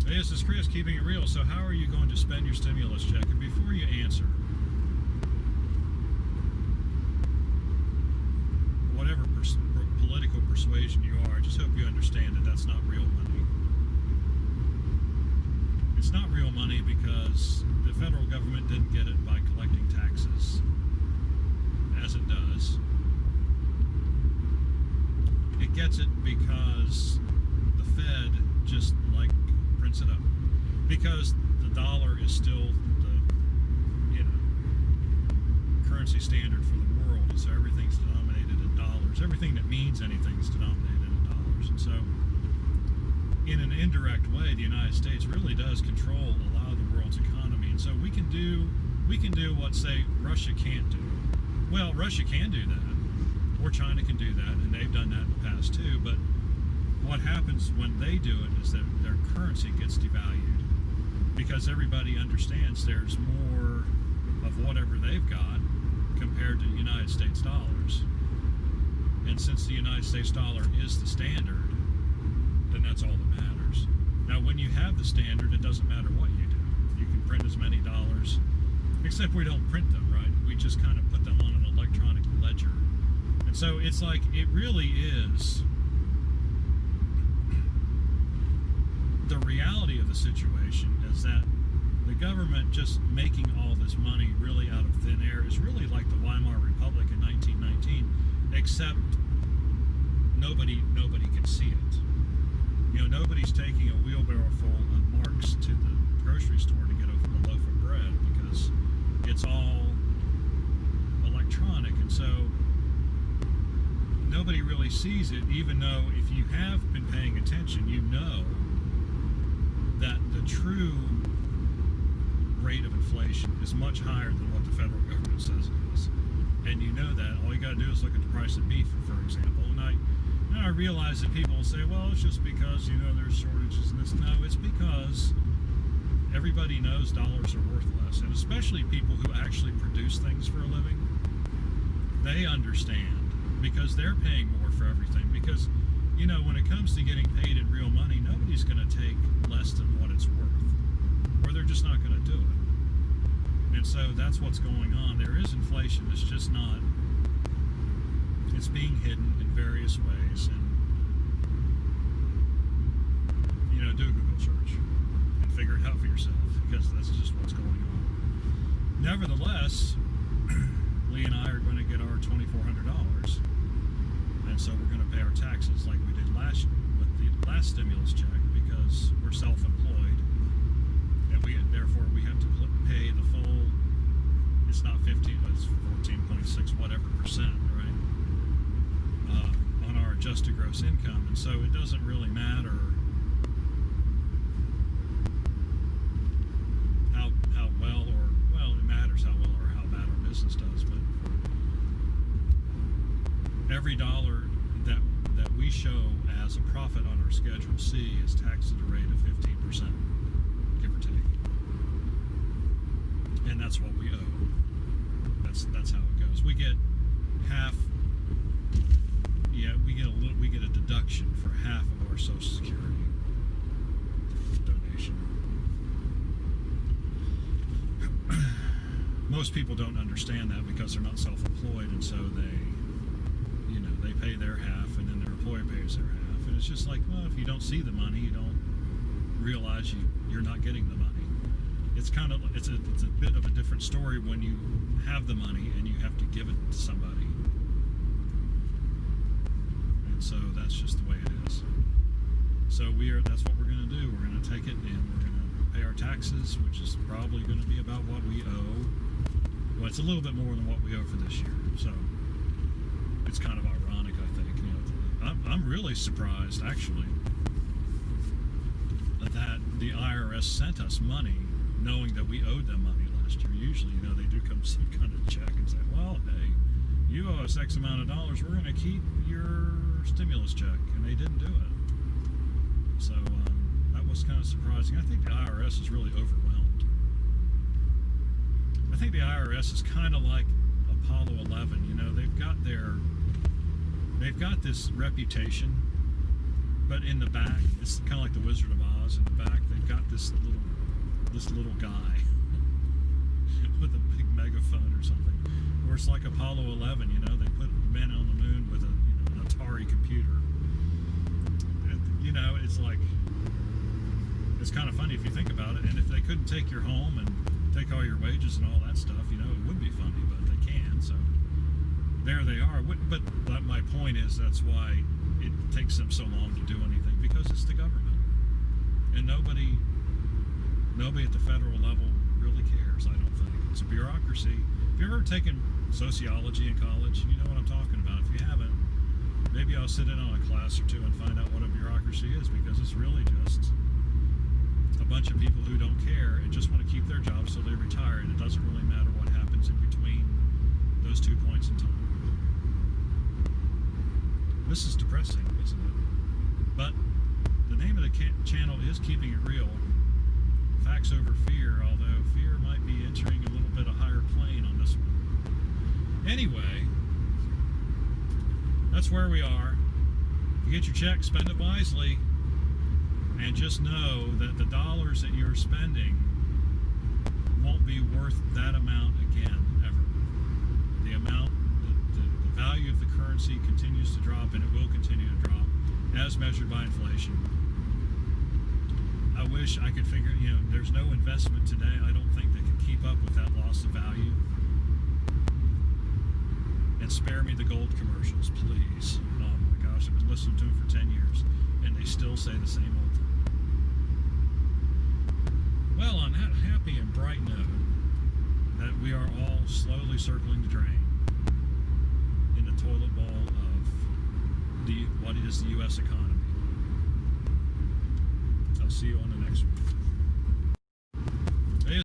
Hey, this is Chris, keeping it real. So how are you going to spend your stimulus check? And before you answer, whatever political persuasion you are, I just hope you understand that that's not real money. It's not real money because the federal government didn't get it by collecting taxes, as it does. It gets it because the Fed just prints it up. Because the dollar is still the currency standard for the world, and so everything's denominated in dollars. Everything that means anything is denominated in dollars. And so in an indirect way, the United States really does control a lot of the world's economy. And so we can do what, say, Russia can't do. Well, Russia can do that, or China can do that, and they've done that in the past too. But what happens when they do it is that their currency gets devalued, because everybody understands there's more of whatever they've got compared to the United States dollars. And since the United States dollar is the standard, then that's all that matters. Now, when you have the standard, it doesn't matter what you do. You can print as many dollars, except we don't print them, right? We just kind of put them on an electronic ledger. And so it's like, it really is, the reality of the situation is that the government just making all this money really out of thin air is really like the Weimar Republic in 1919, except nobody can see it. Nobody's taking a wheelbarrow full of marks to the grocery store to get a loaf of bread, because it's all electronic, and so nobody really sees it, even though if you have been paying attention, you know that the true rate of inflation is much higher than what the federal government says it is. And you know that. All you got to do is look at the price of beef, for example. And I realize that people will say, well, it's just because, there's shortages in this. No, it's because everybody knows dollars are worth less. And especially people who actually produce things for a living, they understand, because they're paying more for everything. Because, when it comes to getting paid in real money, nobody's going to take less than what it's worth, or they're just not going to do it. And so that's what's going on. There is inflation. It's just not, it's being hidden in various ways. And, do a Google search and figure it out for yourself, because that's just what's going on. Nevertheless, Lee and I are going to get our $2,400, and so we're going to pay our taxes like we did with the last stimulus check, because we're self-employed, and therefore we have to pay the full. It's not 15, but it's 14.6 whatever percent, right, on our adjusted gross income. And so it doesn't really matter how well, it matters how well or how bad our business does, but every dollar that we show as a profit on our Schedule C is taxed at a rate of 15%, give or take. And that's what we owe. That's how it goes. We get half. We get a deduction for half of our Social Security donation. Most people don't understand that because they're not self-employed, and so they pay their half, and then their employer pays their half. And it's just like, well, if you don't see the money, you don't realize you're not getting the money. It's kind of, it's a bit of a different story when you have the money and you have to give it to somebody. And so that's just the way it is. So that's what we're going to do. We're going to take it and we're going to pay our taxes, which is probably going to be about what we owe. Well, it's a little bit more than what we owe for this year. So it's kind of ironic, I think. I'm really surprised, actually, that the IRS sent us money knowing that we owed them money last year. Usually, they do come some kind of check and say, well, hey, you owe us X amount of dollars, we're going to keep your stimulus check, and they didn't do it. So that was kind of surprising. I think the IRS is really overwhelmed. I think the IRS is kind of like Apollo 11. They've got this reputation, but in the back, it's kind of like the Wizard of Oz. In the back, they've got this little guy with a big megaphone or something. Or it's like Apollo 11. They put men on the moon with an Atari computer. It's like, it's kind of funny if you think about it. And if they couldn't take your home and take all your wages and all that stuff, it would be funny, but they can. So there they are. But my point is, that's why it takes them so long to do anything, because it's the government, and nobody at the federal level really cares. I don't think it's a bureaucracy. If you've ever taken sociology in college, you know what I'm talking about. If you haven't, maybe I'll sit in on a class or two and find out what a bureaucracy is, because it's really just a bunch of people who don't care and just want to keep their jobs till they retire, and it doesn't really matter what happens in between those 2 points in time. This is depressing, isn't it? But the name of the channel is Keeping It Real. Facts over fear, although fear might be entering a little bit of higher plane on this one. Anyway, that's where we are. If you get your check, spend it wisely, and just know that the dollars that you're spending won't be worth that amount again, ever. The value of the currency continues to drop, and it will continue to drop as measured by inflation. I wish I could figure, there's no investment today, I don't think, that can keep up with that loss of value. And spare me the gold commercials, please. Oh my gosh, I've been listening to them for 10 years, and they still say the same old thing. Well, on that happy and bright note, that we are all slowly circling the drain in the toilet bowl of what is the U.S. economy. I'll see you on the next one.